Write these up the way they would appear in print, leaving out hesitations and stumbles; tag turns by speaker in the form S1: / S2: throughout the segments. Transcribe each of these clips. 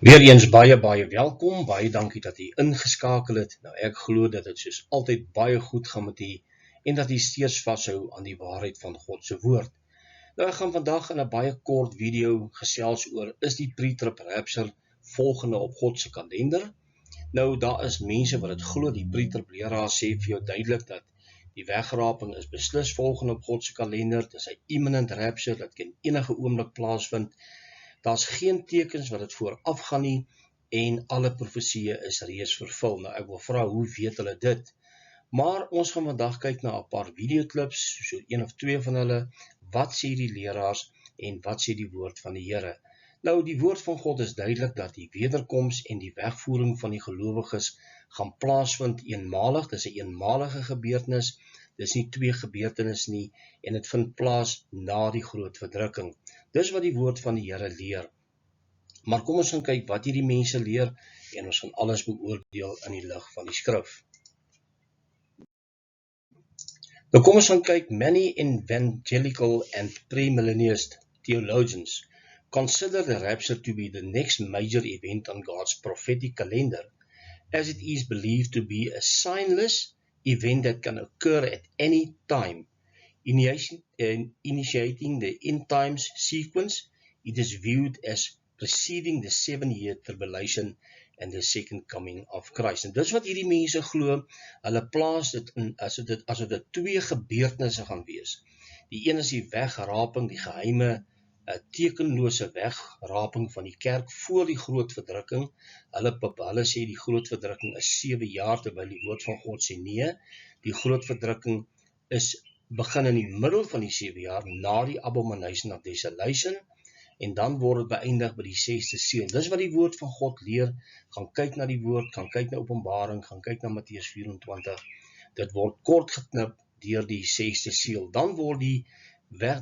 S1: Weereens baie welkom, baie dankie dat u ingeskakel het. Nou ek glo dat dit soos altyd baie goed gaan met u en dat u steeds vashou aan die waarheid van God se woord. Nou ek gaan vandag in 'n baie kort video gesels oor is die pre-trib rapture volgende op God se kalender. Nou daar is mense wat dit glo, die pre-trib leraars sê vir jou duidelik dat die wegraping is beslis volgende op God se kalender. Dit is 'n imminent rapture, dit kan enige oomblik plaasvind. Daar's geen tekens wat dit vooraf gaan nie en alle profesieë is reeds vervul. Nou ek wil vra, hoe weet hulle dit? Maar ons gaan vandag kyk na 'n paar videoklips, so een of twee van hulle. Wat sê die leraars en wat sê die woord van die Here? Nou die woord van God is duidelik dat die wederkoms en die wegvoering van die gelowiges gaan plaasvind eenmalig. Dis 'n eenmalige gebeurtenis. Dis nie twee gebeurtenisse nie en dit vind plaas na die groot verdrukking. Dis wat die woord van die Here leer. Maar kom ons gaan kyk wat hierdie mense leer en ons gaan alles beoordeel in die lig van die skrif. Nou kom ons gaan kyk, many evangelical and premillennialist theologians consider the rapture to be the next major event on God's prophetic calendar, as it is believed to be a signless event that can occur at any time. Initiating the end times sequence, it is viewed as preceding the 7-year tribulation and the second coming of Christ. En dis wat hierdie mense glo, hulle plaas dit in asof dit twee gebeurtenisse gaan wees. Die een is die wegraping, die geheime tekenlose wegraping van die kerk voor die groot verdrukking. Hulle sê die groot verdrukking is 7 jaar, terwyl die woord van God sê nee, die groot verdrukking is begin in die middel van die 7 jaar, na die abomination of desolation, en dan word het beëindig by die 6de seël. Dis wat die woord van God leer. Gaan kyk na die woord, gaan kyk na Openbaring, gaan kyk na Matteus 24. Dit word kort geknip deur die 6de seël. Dan word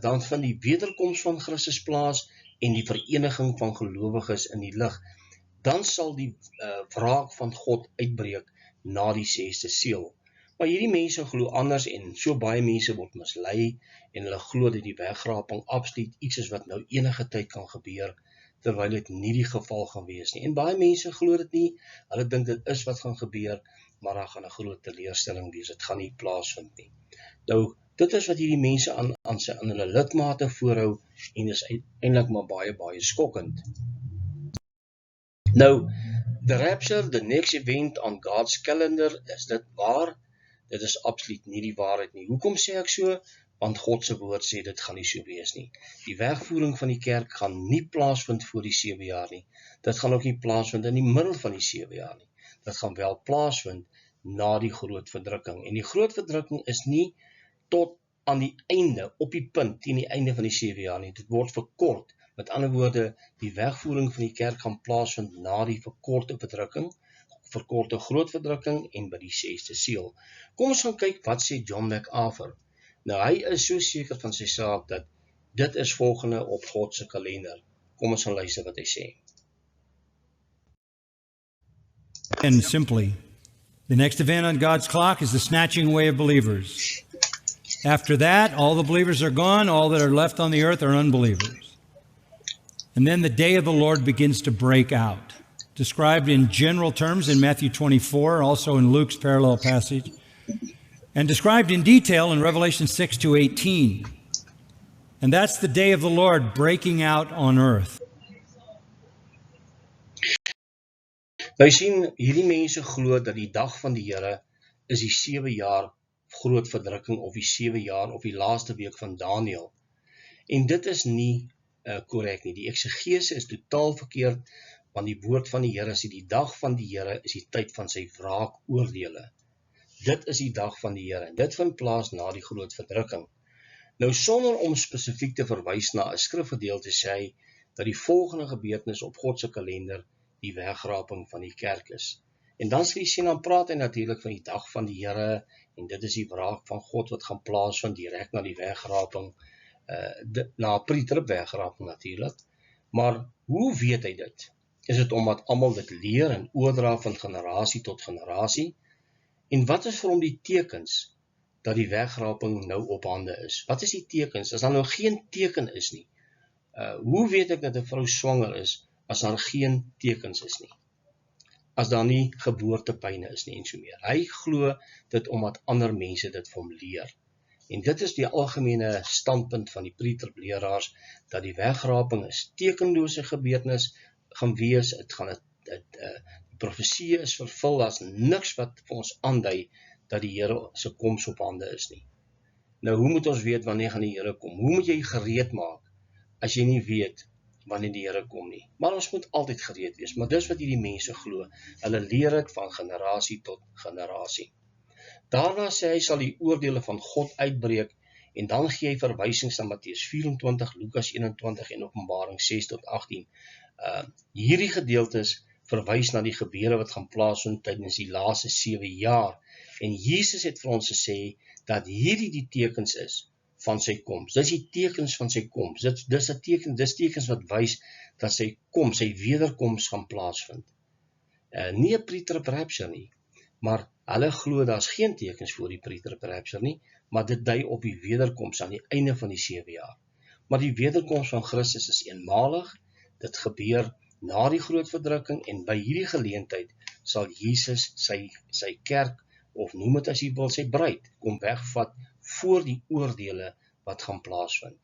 S1: dan van die wederkoms van Christus plaas en die vereniging van gelowiges in die lig. Dan sal die wraak van God uitbreek na die 6de seël. Maar hierdie mense glo anders en so baie mense word mislei en hulle glo dat die wegraping absoluut iets is wat nou enige tyd kan gebeur, terwyl dit nie die geval gaan wees nie. En baie mense glo dit nie, hulle dink dit is wat gaan gebeur, maar daar gaan 'n groot teleurstelling wees, dit gaan nie plaasvind nie. Nou, dit is wat hierdie mense aan hulle lidmate voorhou en is eintlik maar baie skokkend. Nou, the rapture, the next event on God's calendar, is dit waar? Dit is absoluut nie die waarheid nie. Hoekom sê ek so? Want God se woord sê dit gaan nie so wees nie. Die wegvoering van die kerk gaan nie plaasvind voor die 7 jaar nie. Dit gaan ook nie plaasvind in die middel van die 7 jaar nie. Dit gaan wel plaasvind na die groot verdrukking. En die groot verdrukking is nie tot aan die einde, op die punt, teen die einde van die 7 jaar nie. Dit word verkort. Met ander woorde, die wegvoering van die kerk gaan plaasvind na die verkorte verdrukking, verkorte groot verdrukking en by die 6de seël. Kom ons gaan kyk wat sê John MacArthur. Nou hy is so seker van sy saak dat dit is volgende op God se kalender. Kom ons gaan luister wat hy sê.
S2: And simply, the next event on God's clock is the snatching away of believers. After that, all the believers are gone. All that are left on the earth are unbelievers. And then the day of the Lord begins to break out, described in general terms in Matthew 24, also in Luke's parallel passage, and described in detail in Revelation 6-18. And that's the day of the Lord breaking out on earth.
S1: Nou sien, hierdie mense glo dat die dag van die Here is die 7 jaar groot verdrukking of die 7 jaar of die laaste week van Daniël. En dit is nie korrek nie. Die eksegese is totaal verkeerd, want die woord van die Here sê die dag van die Here is die tyd van sy wraakoordele. Dit is die dag van die Here en dit vind plaas na die groot verdrukking. Nou sonder om spesifiek te verwys na 'n skrifgedeelte sê hy dat die volgende gebeurtenis op God se kalender die wegraping van die kerk is. En dan sê hy sien, dan praat hy natuurlik van die dag van die Here en dit is die wraak van God wat gaan plaasvind direk na die wegraping, na pre-trib wegraping natuurlik. Maar hoe weet hy dit? Is dit omdat almal dit leer en oordra van generasie tot generasie? En wat is vir hom die tekens dat die wegraping nou op hande is? Wat is die tekens? As daar nou geen teken is nie, hoe weet ek dat 'n vrou swanger is as daar geen tekens is nie. As daar nie geboortepyne is nie en so meer. Hy glo dit omdat ander mense dit vir hom leer. En dit is die algemene standpunt van die preterleraars, dat die wegraping is tekenlose gebeurtenis gaan wees, die profesie is vervul, daar is niks wat vir ons aandui dat die Here se koms op hande is nie. Nou, hoe moet ons weet wanneer gaan die Here kom? Hoe moet jy gereed maak as jy nie weet wanneer die Here kom nie? Maar ons moet altyd gereed wees, maar dis wat hierdie mense glo. Hulle leer dit van generasie tot generasie. Daarna sê hy sal die oordeele van God uitbreek, en dan gee hy verwysings na Matteus 24, Lukas 21 en Openbaring 6 tot 18. Hierdie gedeeltes verwys na die gebeure wat gaan plaasvind tydens die laaste 7 jaar. En Jesus het vir ons gesê dat hierdie die tekens is van sy koms. Dis die tekens van sy koms. Dis tekens wat wys dat sy koms, sy wederkoms gaan plaasvind. Nie 'n pre-trib rapture nie, maar hulle glo daar's geen tekens voor die pre-trib rapture nie, maar dit dui op die wederkoms aan die einde van die 7 jaar. Maar die wederkoms van Christus is eenmalig, dit gebeur na die groot verdrukking, en by hierdie geleentheid sal Jesus sy kerk, of noem dit as jy wil, sy bruid, kom wegvat voor die oordeele wat gaan plaasvind.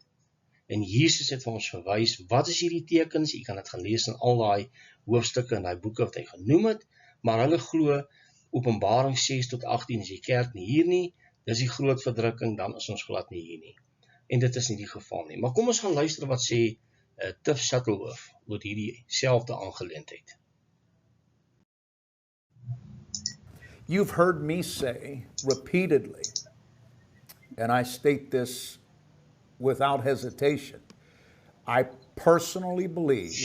S1: En Jesus het vir ons verwys, wat is hierdie tekens? Jy kan dit gaan lees in al daai hoofstukke en daai boeke wat hy genoem het, maar hulle glo Openbaring 6 tot 18 is die kerk nie hier nie, dis die groot verdrukking, dan is ons glad nie hier nie. En dit is nie die geval nie. Maar kom ons gaan luister wat sê Tiff Shuttleworth oor hierdie selfde aangeleentheid.
S3: You've heard me say repeatedly, and I state this without hesitation, I personally believe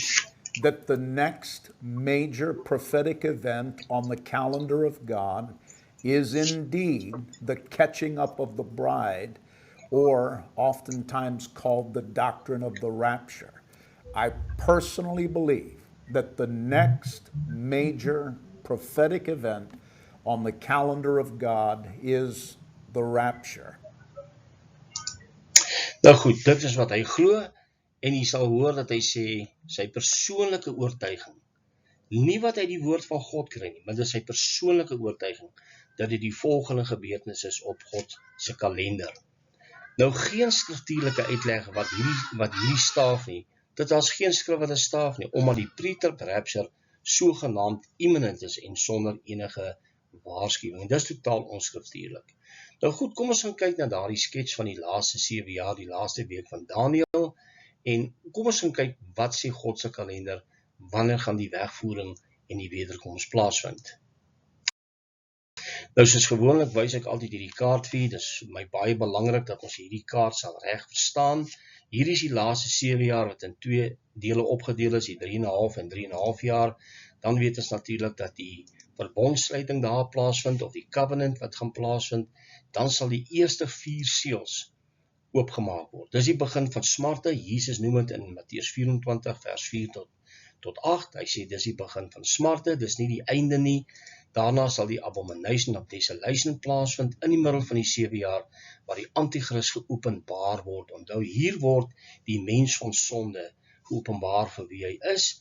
S3: that the next major prophetic event on the calendar of God is indeed the catching up of the bride, or oftentimes called the doctrine of the rapture. I personally believe that the next major prophetic event on the calendar of God is the rapture.
S1: Nou goed, dit is wat hy glo, en jy sal hoor dat hy sê, sy persoonlike oortuiging, nie wat hy die woord van God kry nie, maar dit is sy persoonlike oortuiging, dat dit die volgende gebeurtenis is op God se kalender. Nou geen skriftuurlike uitleg wat hierdie staaf nie, dit is geen skrif wat 'n staaf nie, omdat die pre-trib rapture sogenaamd imminent is en sonder enige waarskuwing. En dit is totaal onskriftuurlik. Nou goed, kom ons gaan kyk na daardie skets van die laaste 7 jaar, die laaste week van Daniël, en kom ons gaan kyk wat sê God se kalender, wanneer gaan die wegvoering en die wederkoms plaasvind. Nou soos gewoonlik wys ek altyd hierdie kaart vir, dis vir my baie belangrik dat ons hierdie kaart sal reg verstaan. Hier is die laaste 7 jaar wat in 2 dele opgedeel is, die 3,5 en 3,5 jaar. Dan weet ons natuurlik dat die verbondsluiting daar plaasvind, of die covenant wat gaan plaasvind, dan sal die eerste 4 seels oopgemaak word. Dis die begin van smarte. Jesus noem dit in Matteus 24 vers 4 tot 8. Hy sê dis die begin van smarte, dis nie die einde nie. Daarna sal die abomination of desolation plaasvind in die middel van die 7 jaar, waar die antichrist geopenbaar word. Onthou, hier word die mens van sonde geopenbaar vir wie hy is.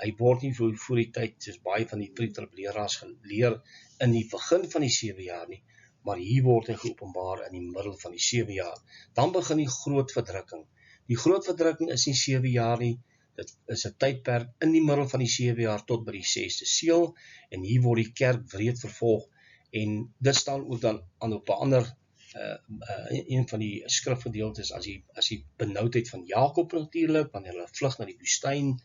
S1: Hy word nie voor die tyd, soos baie van die pre-trib-leraars geleer, in die begin van die 7 jaar nie, maar hier word hy geopenbaar in die middel van die 7 jaar. Dan begin die groot verdrukking. Die groot verdrukking is nie 7 jaar nie, dit is 'n tydperk in die middel van die 7 jaar tot by die 6de seël, en hier word die kerk wreed vervolg, en dit staan ook dan aan op 'n ander, een van die skrifgedeeltes, as die benoudheid van Jakob natuurlik, wanneer hulle vlug na die woestyn,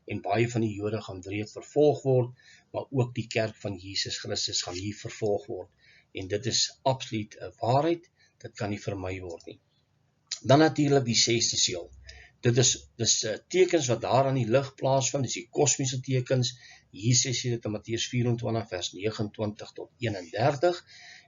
S1: en baie van die Jode gaan wreed vervolg word, maar ook die kerk van Jesus Christus gaan hier vervolg word, en dit is absoluut 'n waarheid, dit kan nie vermy word nie. Dan natuurlik die 6de seël. Dit is tekens wat daar aan die lig plaasvind, dis die kosmiese tekens. Jesus sê dit in Matteus 24 vers 29 tot 31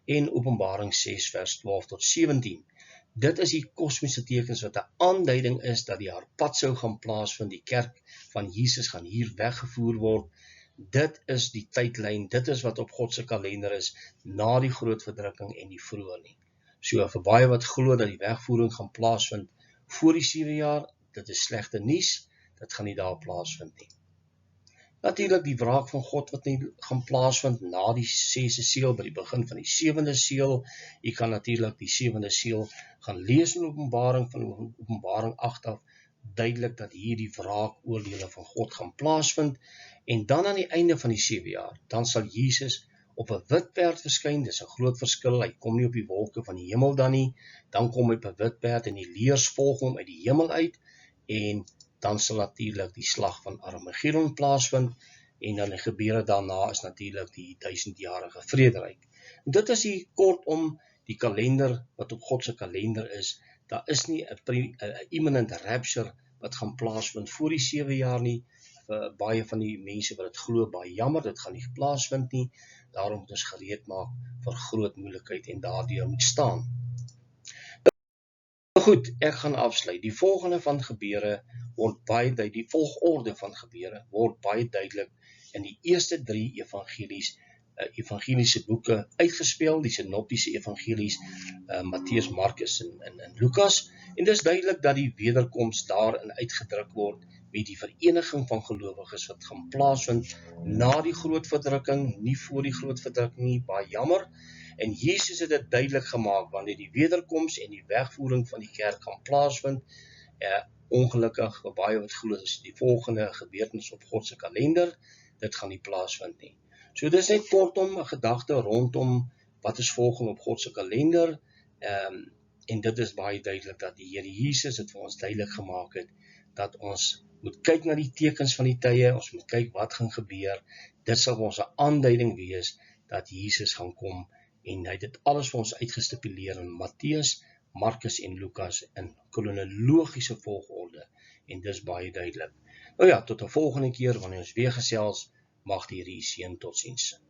S1: en Openbaring 6 vers 12 tot 17. Dit is die kosmiese tekens wat 'n aanduiding is dat die harpatsou gaan plaasvind, die kerk van Jesus gaan hier weggevoer word. Dit is die tydlyn, dit is wat op God se kalender is na die groot verdrukking en die vroeë nie. So vir baie wat glo dat die wegvoering gaan plaasvind voor die 7 jaar, dit is slegte nuus, dit gaan nie daar plaasvind nie. Natuurlik die wraak van God wat nie gaan plaasvind na die 6de seël, by die begin van die 7de seël. Jy kan natuurlik die 7de seël gaan lees in Openbaring 8 af, duidelik dat hier die wraakoordeele van God gaan plaasvind. En dan aan die einde van die 7 jaar, dan sal Jesus op 'n wit perd verskyn. Dis 'n groot verskil. Hy kom nie op die wolke van die hemel dan nie. Dan kom hy op 'n wit perd en die leers volg hom uit die hemel uit. En dan sal natuurlik die slag van Armageddon plaasvind. En dan die gebeure daarna is natuurlik die 1000-jarige vrederyk. En dit is die kortom die kalender wat op God se kalender is. Daar is nie 'n imminent rapture wat gaan plaasvind voor die 7 jaar nie. Vir baie van die mense wat dit glo, baie jammer, dit gaan nie plaasvind nie. Daarom moet ons gereed maak vir groot moeilikheid en daardeur moet staan. Goed, ek gaan afsluit. Die volgende van gebeure word baie duidelik, die volgorde van gebeure word baie duidelik in die eerste 3 evangeliese boeke uitgespeel, die sinoptiese evangelies, Matteus, Markus en Lukas. En dis duidelik dat die wederkoms daarin uitgedruk word met die vereniging van gelowiges wat gaan plaasvind na die groot verdrukking, nie voor die groot verdrukking nie, baie jammer. En Jesus het dit duidelik gemaak, wanneer die wederkoms en die wegvoering van die kerk gaan plaasvind, ongelukkig, baie wat glo, is die volgende gebeurtenis op God se kalender, dit gaan nie plaasvind nie. So dis net kortom 'n gedagte rondom wat is volgende op God se kalender, en dit is baie duidelik dat die Here Jesus het vir ons duidelik gemaak het, dat ons moet kyk na die tekens van die tye, ons moet kyk wat gaan gebeur, dit sal vir ons 'n aanduiding wees, dat Jesus gaan kom, en hy het dit alles vir ons uitgestipuleer in Matteus, Markus en Lukas in kronologiese volgorde, en dis baie duidelik. Nou ja, tot 'n volgende keer, wanneer ons weer gesels, mag die Here u seën, totsiens.